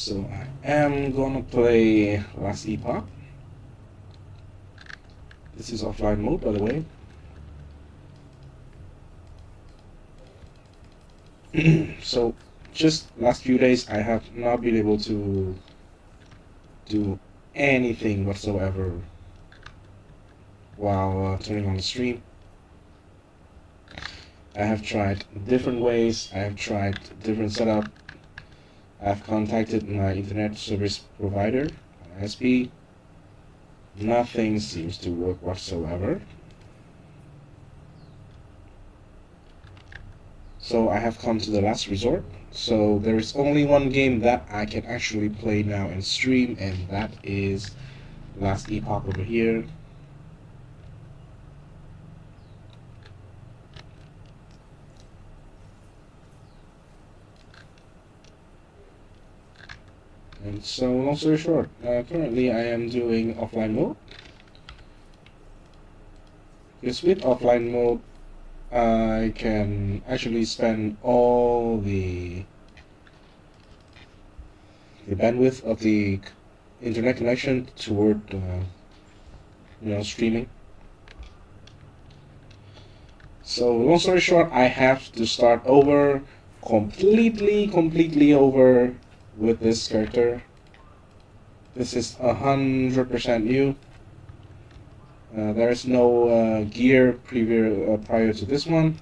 So I am gonna play Last Epoch. This is offline mode, by the way. So just last few days I have not been able to do anything whatsoever while turning on the stream. I have tried different ways, I have tried different setup. I've contacted my internet service provider, ISP. Nothing seems to work whatsoever. So I have come to the last resort. So there is only one game that I can actually play now and stream, and that is Last Epoch over here. And so, long story short, currently I am doing offline mode. Because with offline mode, I can actually spend all the bandwidth of the internet connection toward streaming. So long story short, I have to start over, completely over with this character. This is 100% new. There is no gear prior to this one.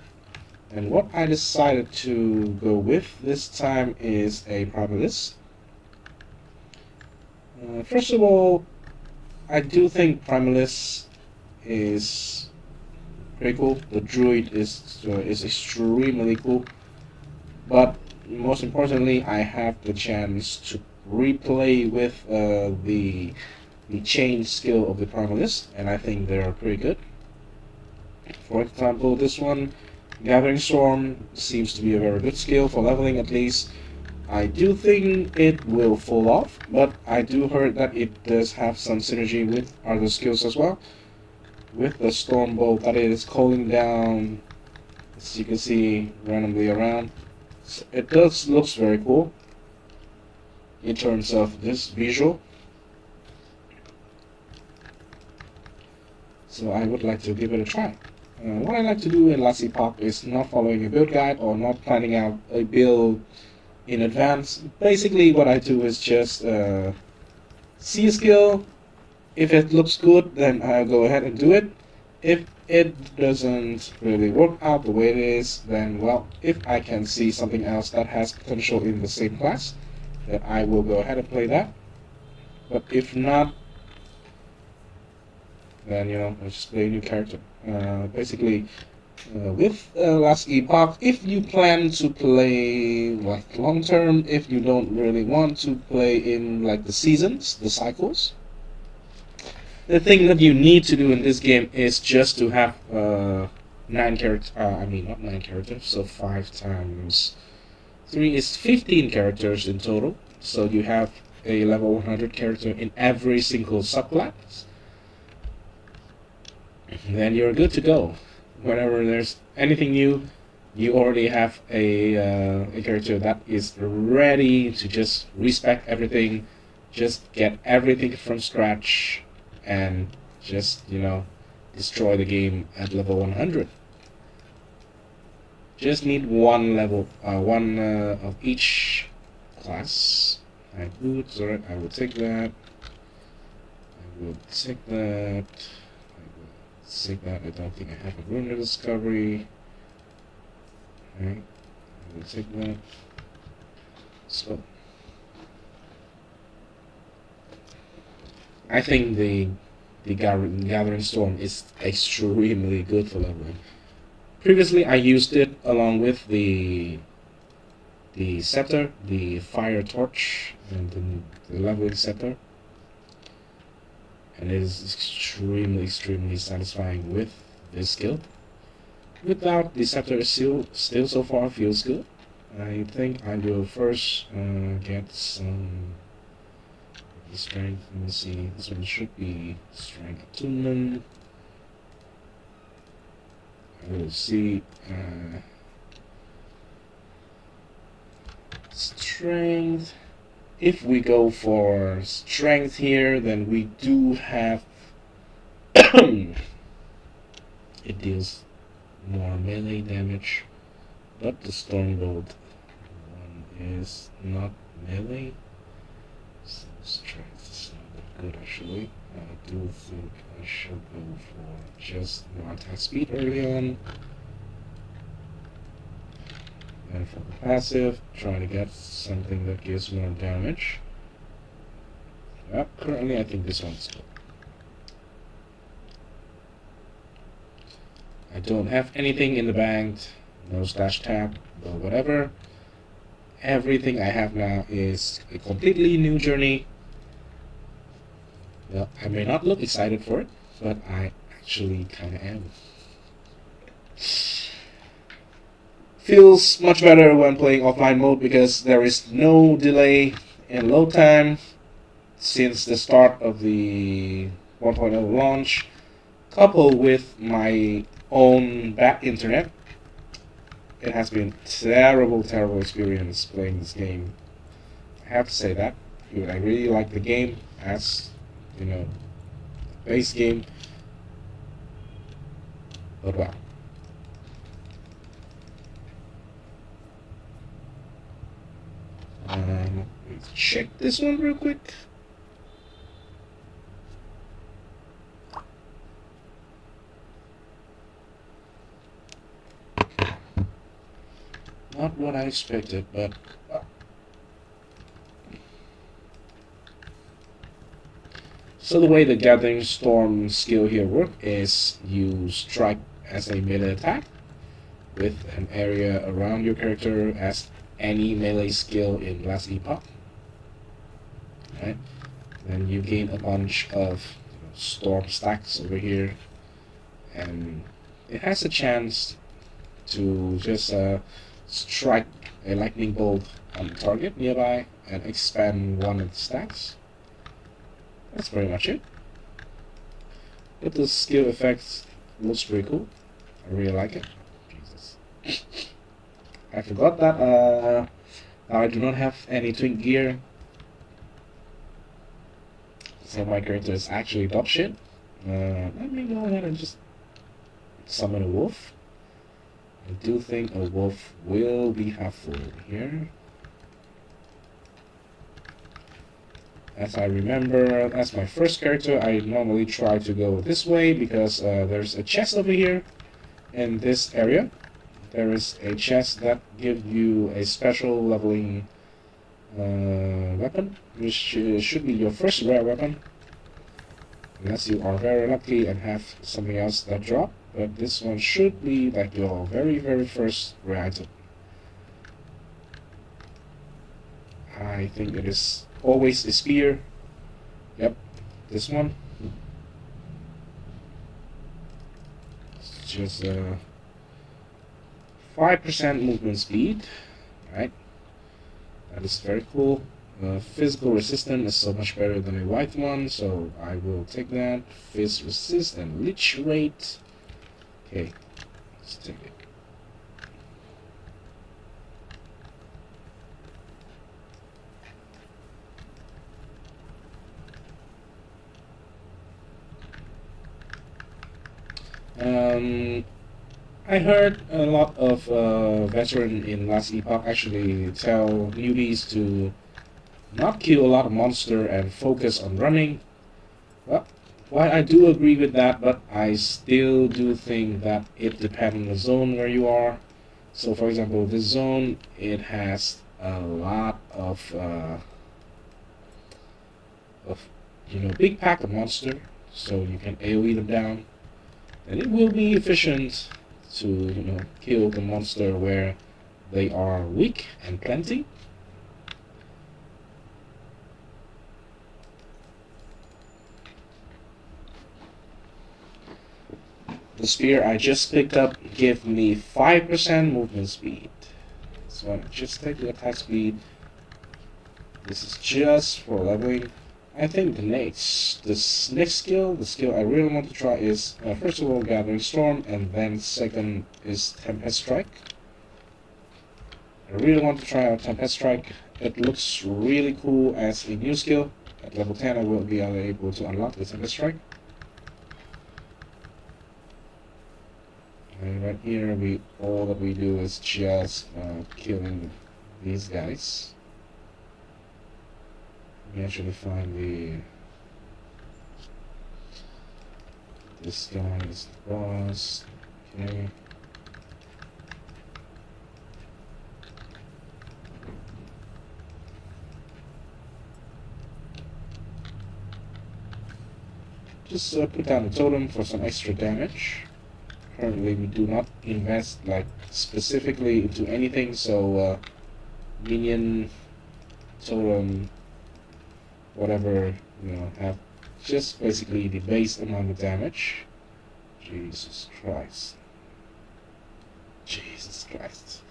And what I decided to go with this time is a Primalist. First of all, I do think Primalist is pretty cool. The druid is extremely cool. But most importantly, I have the chance to replay with the chain skill of the Primalist, and I think they're pretty good. For example, this one, Gathering Storm, seems to be a very good skill for leveling at least. I do think it will fall off, but I do heard that it does have some synergy with other skills as well. With the Storm Bolt that it is calling down, as you can see, randomly around. So it looks very cool in terms of this visual. So I would like to give it a try. What I like to do in Last Epoch is not following a build guide or not planning out a build in advance. Basically what I do is just see a skill. If it looks good, then I'll go ahead and do it. If it doesn't really work out the way it is, then well, if I can see something else that has potential in the same class, then I will go ahead and play that. But if not, then I'll just play a new character. Basically, with Last Epoch, if you plan to play like long term, if you don't really want to play in like the seasons, the cycles, the thing that you need to do in this game is just to have 9 characters. I mean, not 9 characters. So 5 times 3 is 15 characters in total. So you have a level 100 character in every single subclass. Then you're good to go. Whenever there's anything new, you already have a character that is ready to just respec everything, just get everything from scratch, and just destroy the game at level 100. Just need one level, one of each class. Boots, alright, I will take that. I will take that. Take that. I don't think I have a Rune Discovery. Alright, I will take that. So I think the Gathering Storm is extremely good for leveling. Previously I used it along with the scepter, the fire torch, and the leveling scepter. And it is extremely satisfying with this skill. Without the scepter, still so far feels good. I think I will first get some strength. Let me see. This one should be strength attunement. I will see strength. If we go for strength here, then we do have it deals more melee damage, but the Stormbolt one is not melee, so strength is not that good actually. I do think I should go for just more attack speed early on. And for the passive, trying to get something that gives more damage. Currently I think this one's good. I don't have anything in the bank, no stash tab, or whatever. Everything I have now is a completely new journey. Well, I may not look excited for it, but I actually kinda am. Feels much better when playing offline mode because there is no delay in load time since the start of the 1.0 launch, coupled with my own bad internet. It has been terrible experience playing this game. I have to say that. I really like the game as, the base game. But well. Let's check this one real quick. Not what I expected, but so the way the Gathering Storm skill here works is you strike as a melee attack with an area around your character as any melee skill in Last Epoch. Right? Then you gain a bunch of storm stacks over here, and it has a chance to just strike a lightning bolt on the target nearby and expand one of the stacks. That's pretty much it. But the skill effects looks pretty cool. I really like it. Jesus. I forgot that I do not have any twin gear. So my character is actually dog shit. Let me go ahead and just summon a wolf. I do think a wolf will be helpful here. As I remember, as my first character, I normally try to go this way because there's a chest over here in this area. There is a chest that gives you a special leveling weapon, which should be your first rare weapon. Unless you are very lucky and have something else that drop. But this one should be like your very first rare item. I think it is always a spear. Yep, this one. It's just 5% movement speed, right? That is very cool. Physical resistance is so much better than a white one, so I will take that. Fizz resist and leech rate. Okay, let's take it. I heard a lot of veterans in Last Epoch actually tell newbies to not kill a lot of monster and focus on running. Well, while I do agree with that, but I still do think that it depends on the zone where you are. So, for example, this zone, it has a lot of big pack of monster, so you can AoE them down, and it will be efficient to kill the monster where they are weak and plenty. The spear I just picked up gave me 5% movement speed. So I just take the attack speed. This is just for leveling. I think the next skill, the skill I really want to try is first of all Gathering Storm, and then second is Tempest Strike. I really want to try out Tempest Strike, It looks really cool as a new skill. At level 10 I will be able to unlock the Temper Strike. And right here all that we do is just killing these guys. We actually find this guy is the boss. Okay. Just put down a totem for some extra damage. Currently we do not invest like specifically into anything, so minion, totem, whatever, have just basically the base amount of damage. Jesus Christ. Jesus Christ.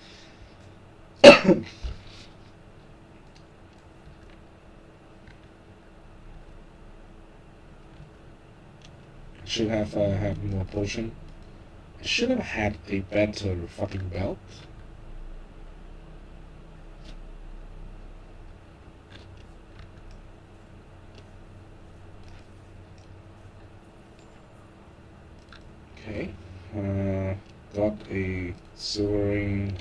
Should have had more potion. I should have had a better fucking belt. Okay, got a silver ring,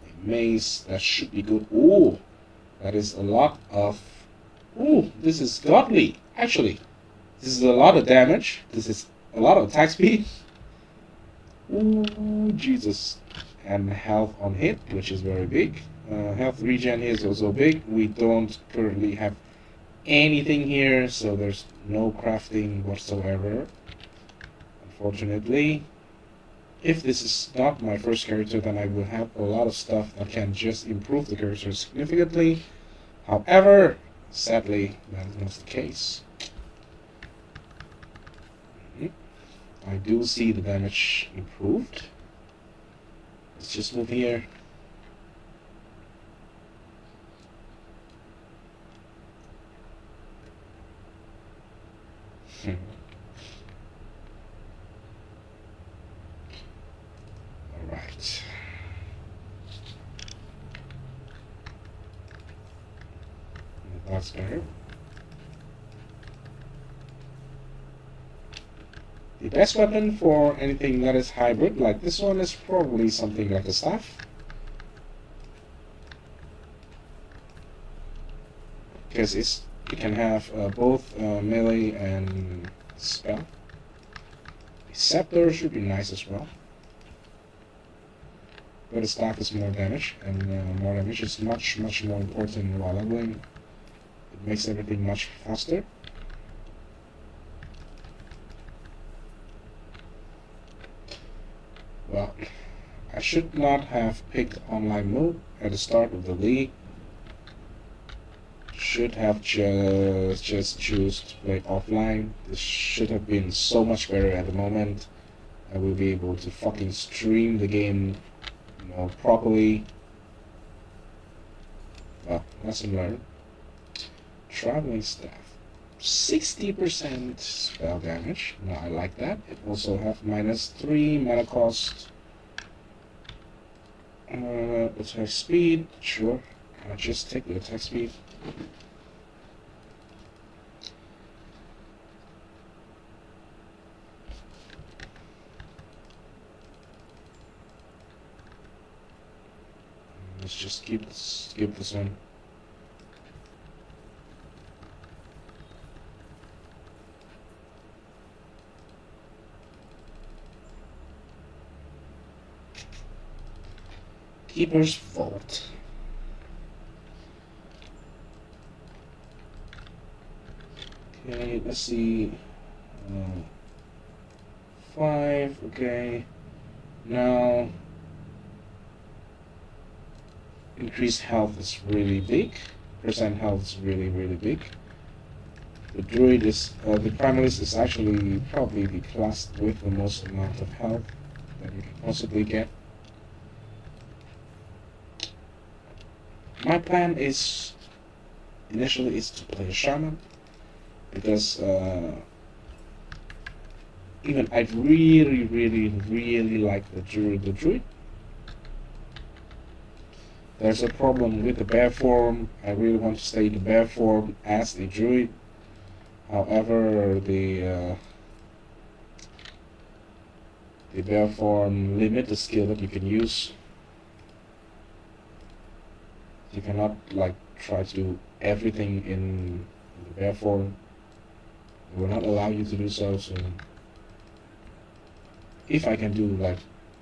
a mace, that should be good. Ooh, that is a lot of... Ooh, this is godly, actually. This is a lot of damage. This is a lot of attack speed. Ooh, Jesus. And health on hit, which is very big. Health regen is also big. We don't currently have anything here, so there's no crafting whatsoever. Unfortunately. If this is not my first character, then I will have a lot of stuff that can just improve the character significantly. However, sadly, that is not the case. I do see the damage improved. Let's just move here. Alright. That's better. The best weapon for anything that is hybrid, like this one, is probably something like a staff. Because it can have both melee and spell. The scepter should be nice as well. But the staff is more damage, and more damage is much more important while leveling. It makes everything much faster. Well, I should not have picked online mode at the start of the league. Should have just choose to play offline. This should have been so much better at the moment. I will be able to fucking stream the game, properly. Well, lesson learned. Traveling staff. 60% spell damage. Now I like that. It also have -3 mana cost. Attack speed. Sure. I'll just take the attack speed. Let's just skip this one. Keeper's Vault. Okay, let's see. 5, okay. Now, increased health is really big. Percent health is really big. The druid is, the primalist is actually probably the class with the most amount of health that you can possibly get. My plan is, initially, is to play a shaman, because even I really like the druid. There's a problem with the bear form. I really want to stay in the bear form as a druid. However, the bear form limit the skill that you can use. You cannot like try to do everything in the bear form. It will not allow you to do so. So if I can do like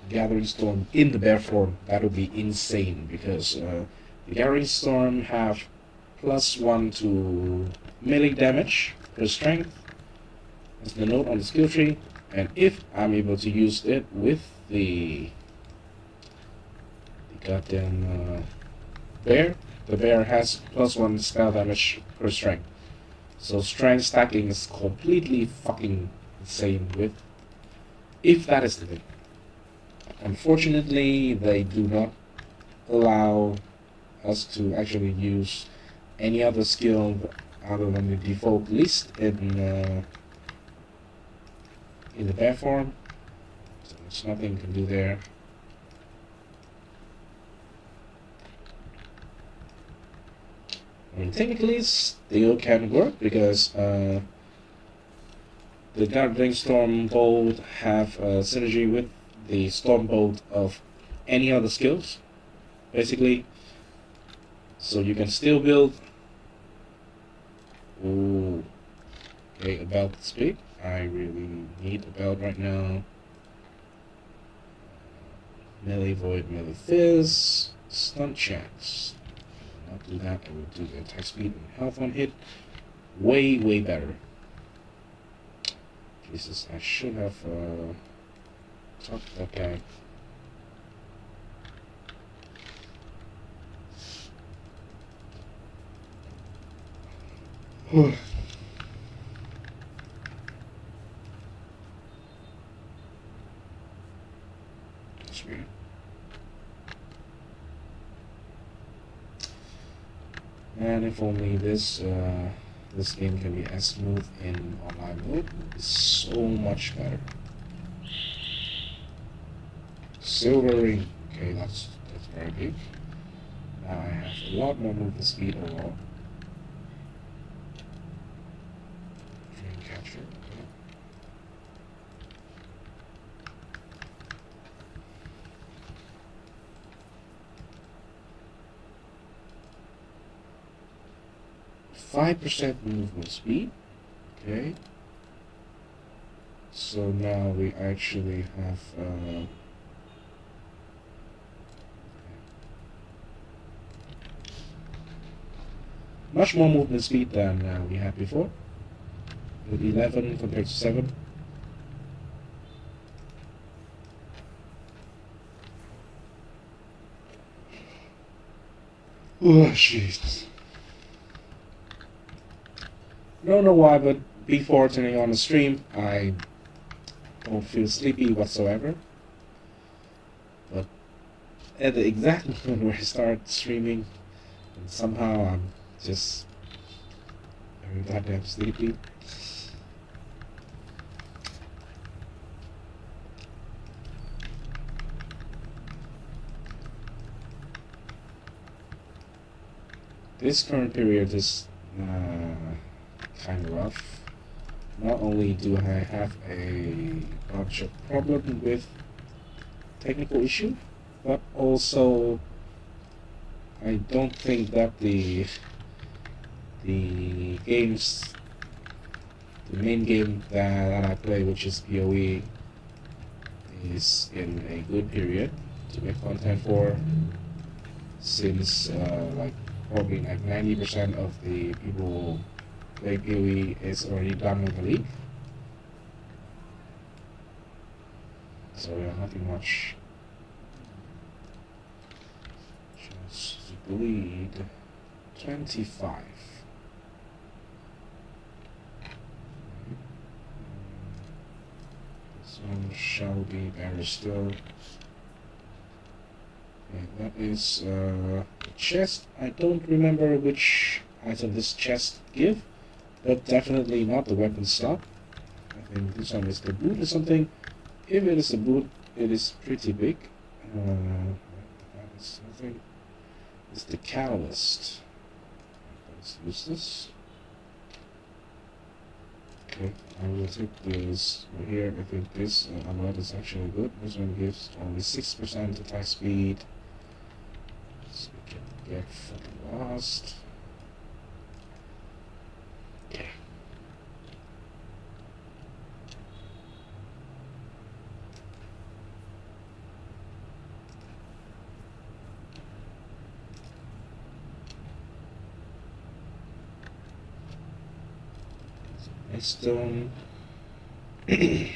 Gathering Storm in the bear form, that would be insane, because the Gathering Storm have +1 to melee damage per strength. That's the note on the skill tree, and if I'm able to use it with the goddamn bear, the bear has +1 spell damage per strength. So strength stacking is completely fucking insane with, if that is the thing. Unfortunately, they do not allow us to actually use any other skill other than the default list in the bear form. So there's nothing you can do there. I mean, technically, still can work, because the Gathering Storm Bolt have synergy with the Storm Bolt of any other skills, basically. So you can still build. Ooh. Okay, about speed. I really need a belt right now. Melee Void, Melee Fizz, Stun chance. I will not do that. I will do the attack speed and health on hit. Way better. Jesus, I should have talked to that guy. That's weird. And if only this game can be as smooth in online mode, it's so much better. Silver ring. Okay, that's very big. Now I have a lot more movement speed overall. Dream catcher. Okay. .5% movement speed. Okay. So now we actually have much more movement speed than we had before. With 11 compared to 7. Oh, Jesus. I don't know why, but before turning on the stream, I don't feel sleepy whatsoever. But at the exact moment where I start streaming, and somehow I'm just very goddamn sleepy. This current period is kind of rough. Not only do I have a bunch of problems with technical issue, but also I don't think that the games, the main game that I play, which is PoE, is in a good period to make content for, since like probably like 90% of the people play PoE is already done with the league. So yeah, nothing much. Just bleed 25. This one shall be better still. Okay, that is a chest. I don't remember which item this chest give, but definitely not the weapon slot. I think this one is the boot or something. If it is a boot, it is pretty big. That is something. is the catalyst. Let's use this. Okay, I will take this right here. I think this AMOLED is actually good. This one gives only 6% attack speed, so we can get fucking lost. Okay. Next stone. I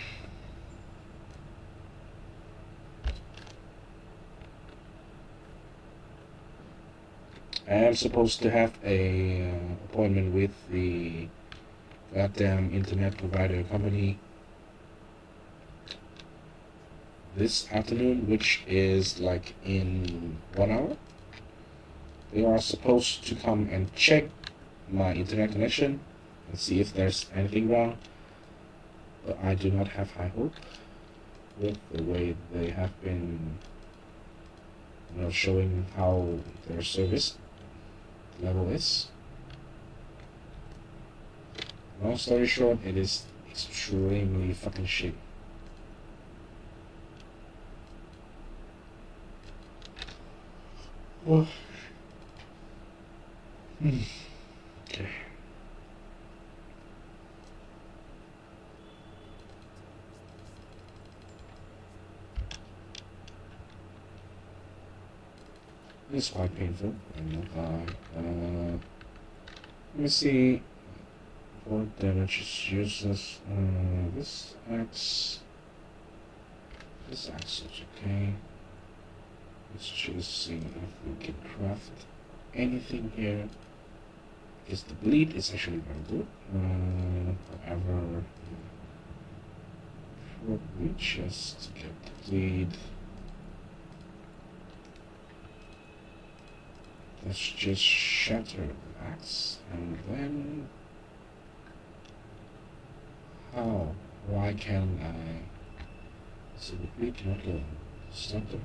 am supposed to have a appointment with the goddamn internet provider company this afternoon, which is like in 1 hour. They are supposed to come and check my internet connection and see if there's anything wrong, but I do not have high hope with the way they have been, showing how their service level is. Long story short, it is extremely fucking shit. Well, okay. It's quite painful. Let me see what damage is useless. This axe is okay. Let's just see if we can craft anything here. Because the bleed is actually very good. However, before we just get the bleed, let's just shatter the axe, and then how? Why can't I? So the bleed cannot go. Stop there.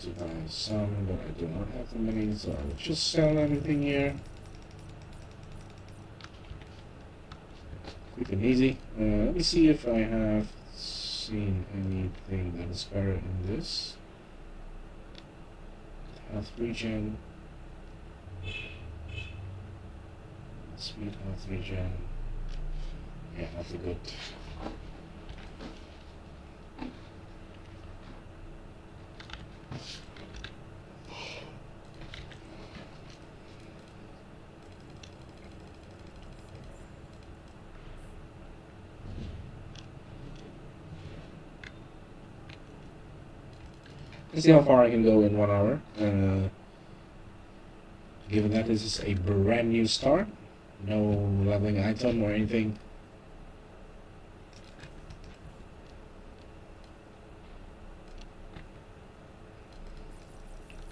To buy some, but I do not have the money, so I will just sell everything here. Quick and easy. Let me see if I have seen anything that is better in this. Health regen. Speed health regen. Yeah, nothing good. Let's see how far I can go in 1 hour. Given that this is a brand new start, no leveling item or anything.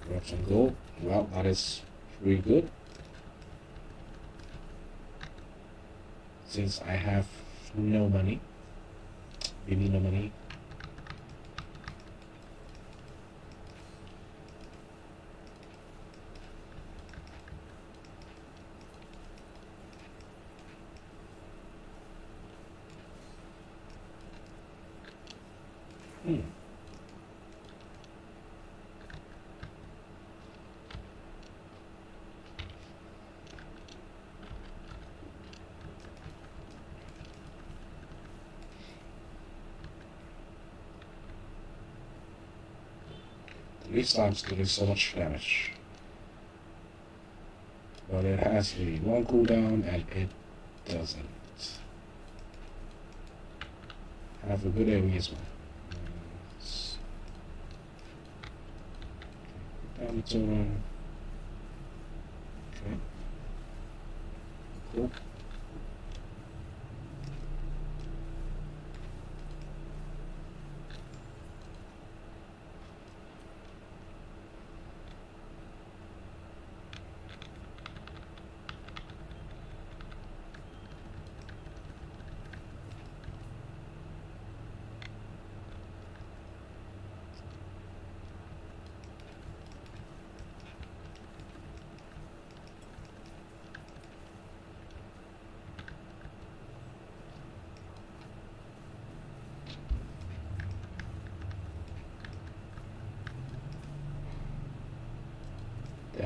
Grab some gold. Well, that is pretty good. Since I have no money. Really no money. Leaf Slime's doing so much damage. But it has a long cooldown and it doesn't have a good AoE as well. Down the totem. Okay. Cool.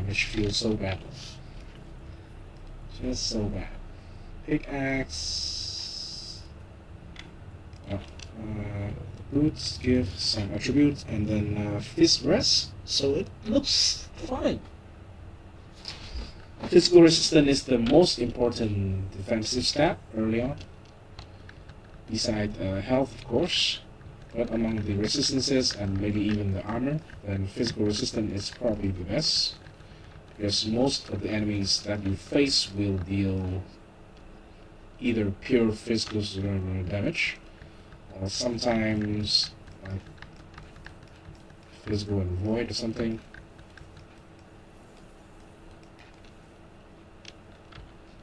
damage feels so bad. Just so bad. Pickaxe. Oh, boots give some attributes, and then fist rest, so it looks fine. Physical resistance is the most important defensive stat early on, beside health, of course. But among the resistances and maybe even the armor, then physical resistance is probably the best, because most of the enemies that you face will deal either pure physical damage, or sometimes like physical and void or something.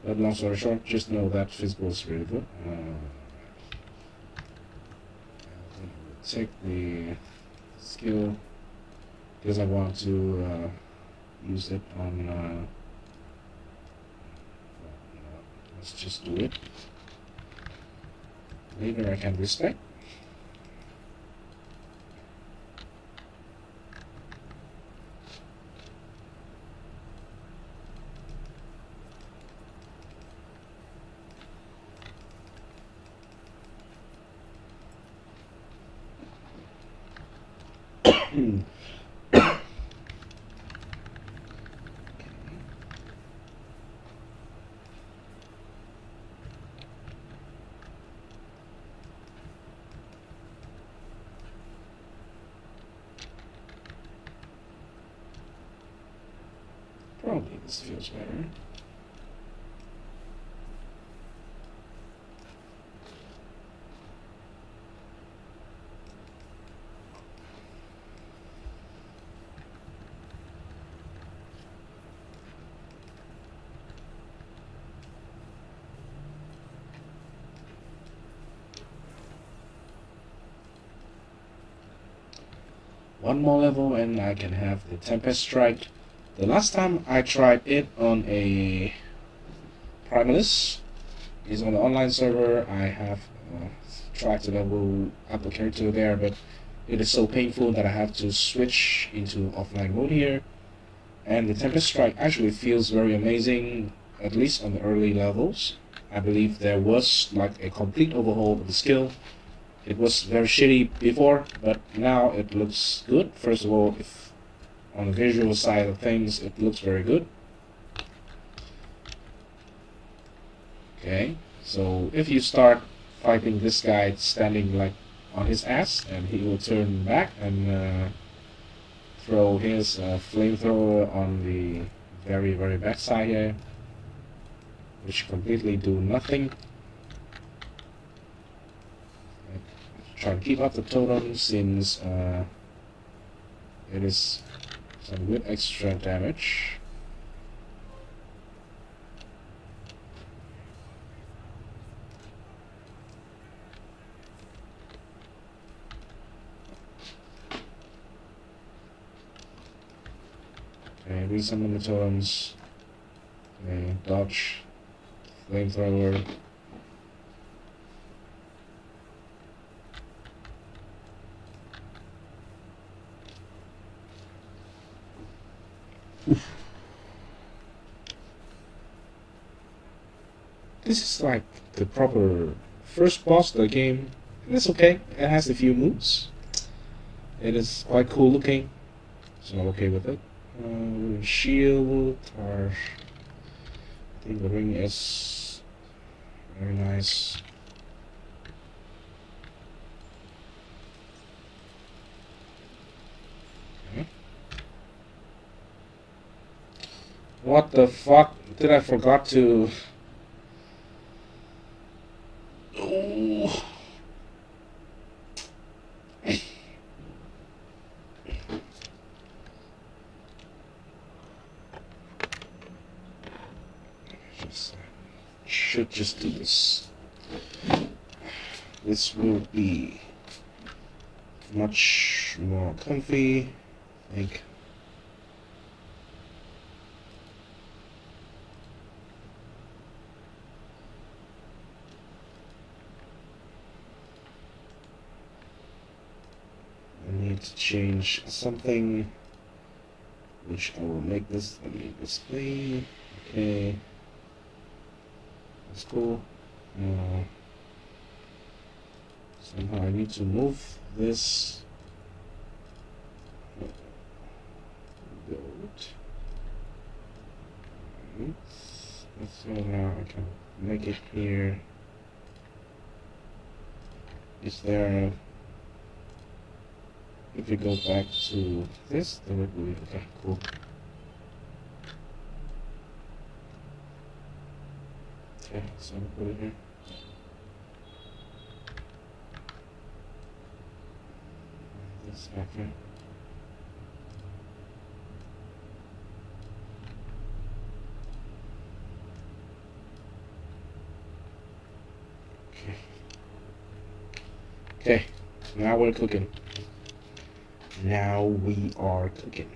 But long story short, just know that physical is really good. Take the skill because I want to use it on. Let's just do it. Later I can respect. Probably this feels better. One more level and I can have the Tempest Strike. The last time I tried it on a Primalist is on the online server. I have tried to level up a character there, but it is so painful that I have to switch into offline mode here. And the Tempest Strike actually feels very amazing, at least on the early levels. I believe there was like a complete overhaul of the skill. It was very shitty before, but now it looks good. First of all, if on the visual side of things, it looks very good. Okay, so if you start fighting this guy standing like on his ass, and he will turn back and throw his flamethrower on the very back side here, which completely do nothing. Try to keep up the totem since it is some good extra damage. Okay, resummon the totems. Okay, dodge, flamethrower. This is like the proper first boss of the game. It's okay. It has a few moves. It is quite cool looking, so I'm okay with it. Shield, or I think the ring is very nice. Okay. What the fuck did I forgot to? Oh. Should just do this. This will be much more comfy, I think. I need to change something. which I will make this, let me display. Okay, that's cool. Somehow I need to move this build. So now I can make it here. Is there if we go back to this, then it will be okay, cool. Okay, so I'll put it here. This back here. Okay. Okay, now we're cooking. Now we are cooking.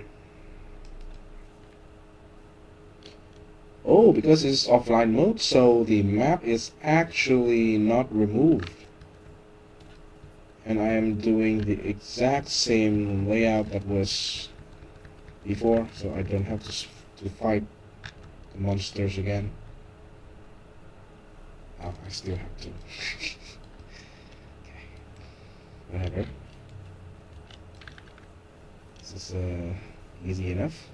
Oh, because it's offline mode, so the map is actually not removed. And I am doing the exact same layout that was before, so I don't have to fight the monsters again. Oh, I still have to. Okay. Whatever. This is easy enough.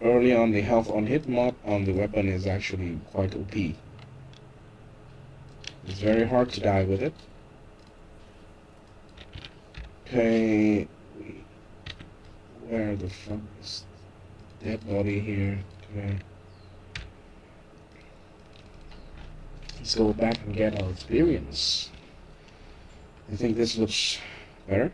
Early on, the health on hit mod on the weapon is actually quite OP. It's very hard to die with it. Okay, where the fuck is dead body here? Okay, let's go back and get our experience. I think this looks better.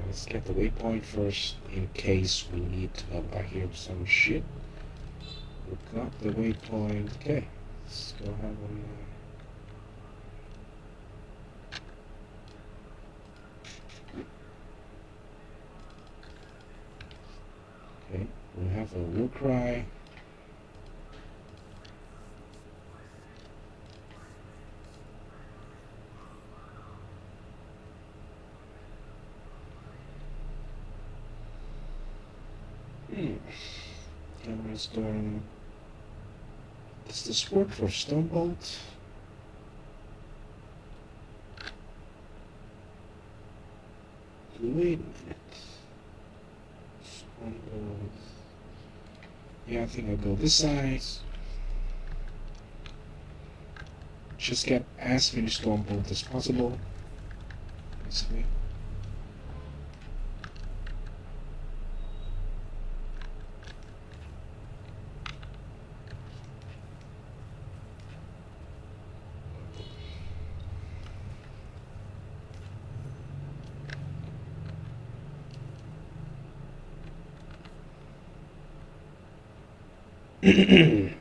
Let's get the waypoint first in case we need to go back here with some shit. We got the waypoint. Okay, let's go have one. Okay, we have a war cry. Camera storm. Does this work for Stonebolt? Wait a minute. Stonebolt. Yeah, I think I'll go this side. Just get as many Stormbolt as possible. Basically.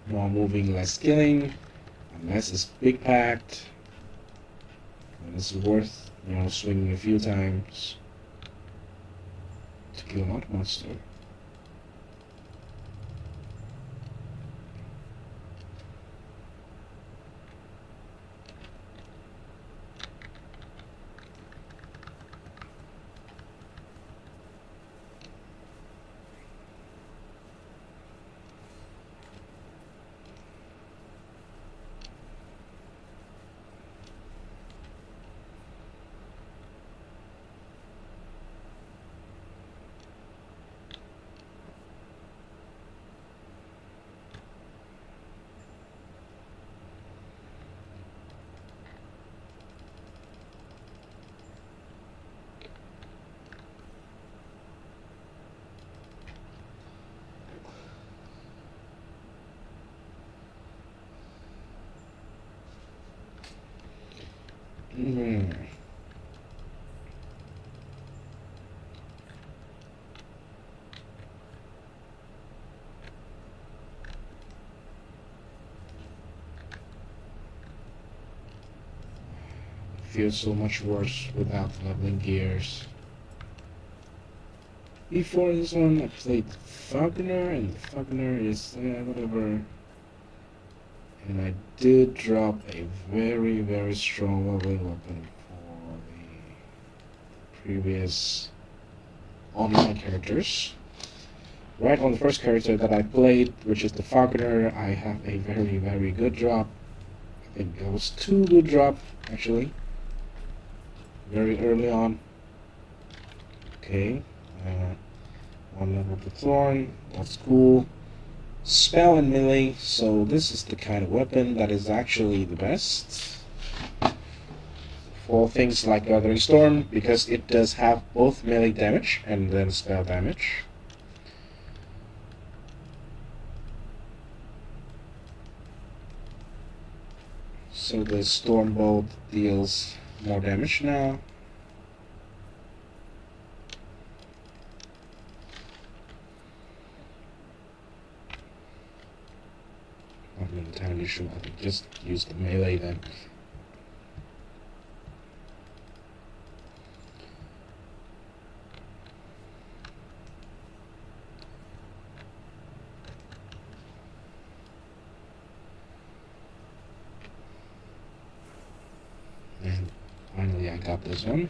More moving, less killing, unless it's big packed, and it's worth, swinging a few times to kill another monster. Mm. Feels so much worse without leveling gears. Before this one, I played Falconer, and the Falconer is whatever. And I did drop a very, very strong leveling weapon for the previous online characters. Right on the first character that I played, which is the Falconer, I have a very, very good drop. I think it was 2 good drop, actually, very early on. Okay, uh, 1 level of the Thorn, that's cool. Spell and melee, so this is the kind of weapon that is actually the best for things like Gathering Storm, because it does have both melee damage and then spell damage. So the Storm Bolt deals more damage now. Not entirely sure, I think just use the melee then. And finally I got this one.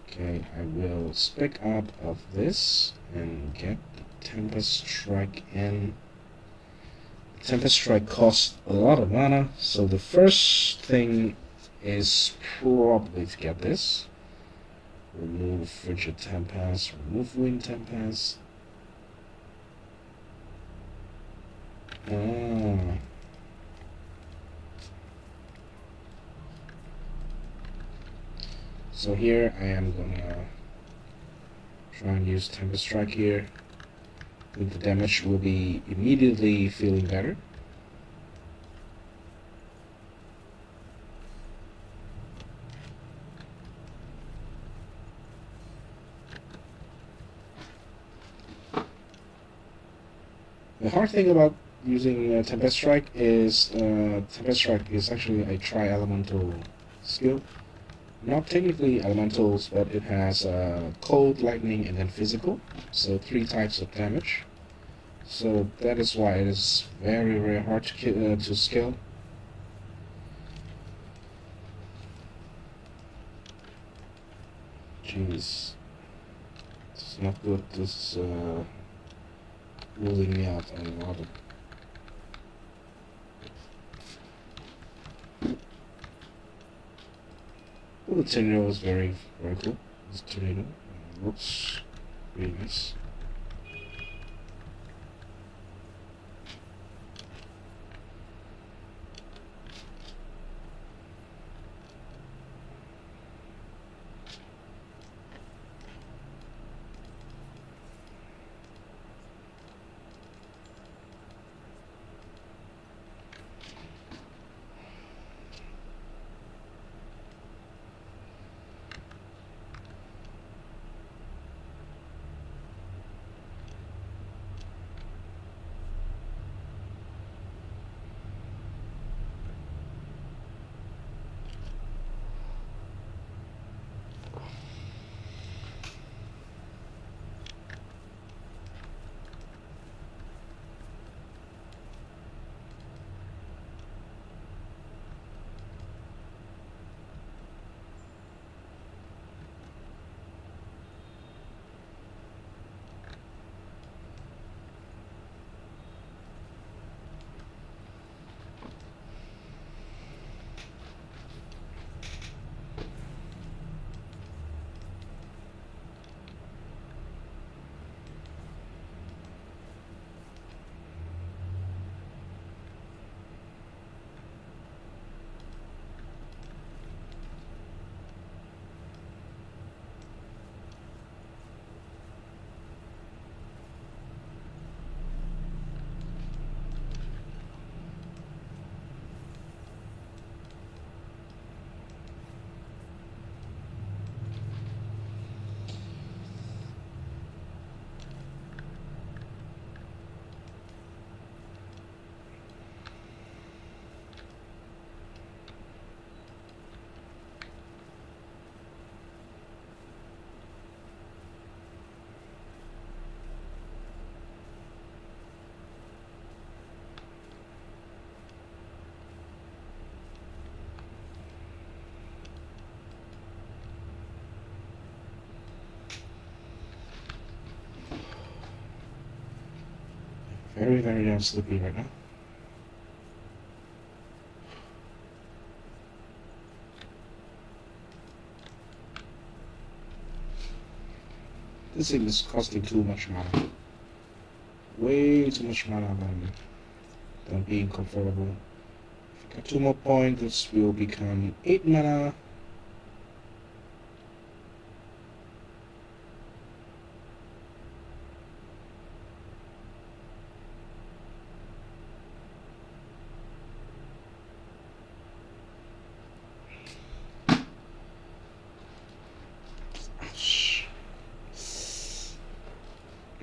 Okay, I will spec out of this and get the Tempest Strike in. Tempest Strike costs a lot of mana, so the first thing is probably to get this. Remove Frigid Tempest, remove Wind Tempest. Ah. So here I am gonna try and use Tempest Strike here. I think the damage will be immediately feeling better. The hard thing about using Tempest Strike is actually a tri-elemental skill. Not technically elementals, but it has cold, lightning, and then physical. So 3 types of damage. So that is why it is very, very hard to skill. Jeez, it's not good. This is ruling me out on a lot of. Well, the tornado is very, very cool. This tornado looks really nice. very, very damn sleepy right now. This thing is costing too much mana. Way too much mana than being comfortable. If I got 2 more points, this will become 8 mana.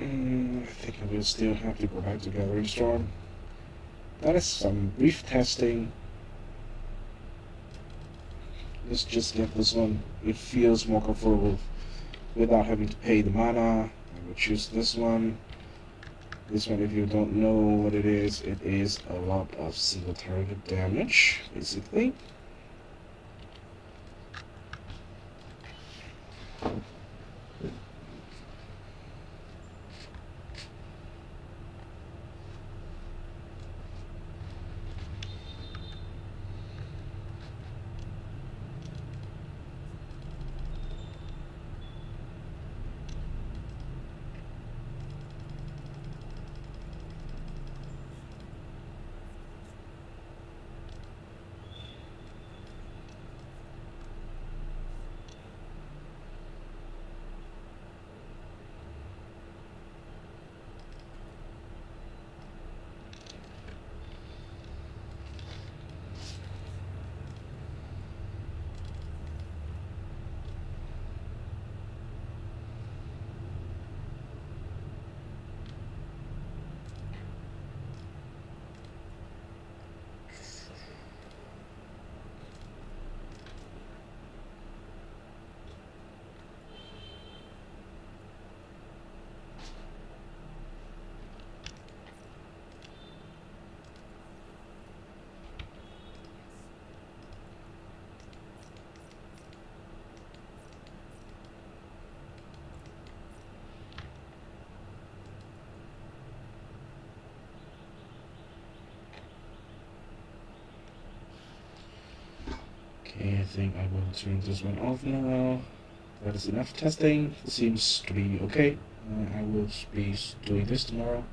I think I will still have to go back to Gathering Storm. That is some brief testing. Let's just get this one. It feels more comfortable without having to pay the mana. I will choose this one. This one, if you don't know what it is a lot of single target damage, basically. Okay, I think I will turn this one off now. That is enough testing. Seems to be okay. I will be doing this tomorrow.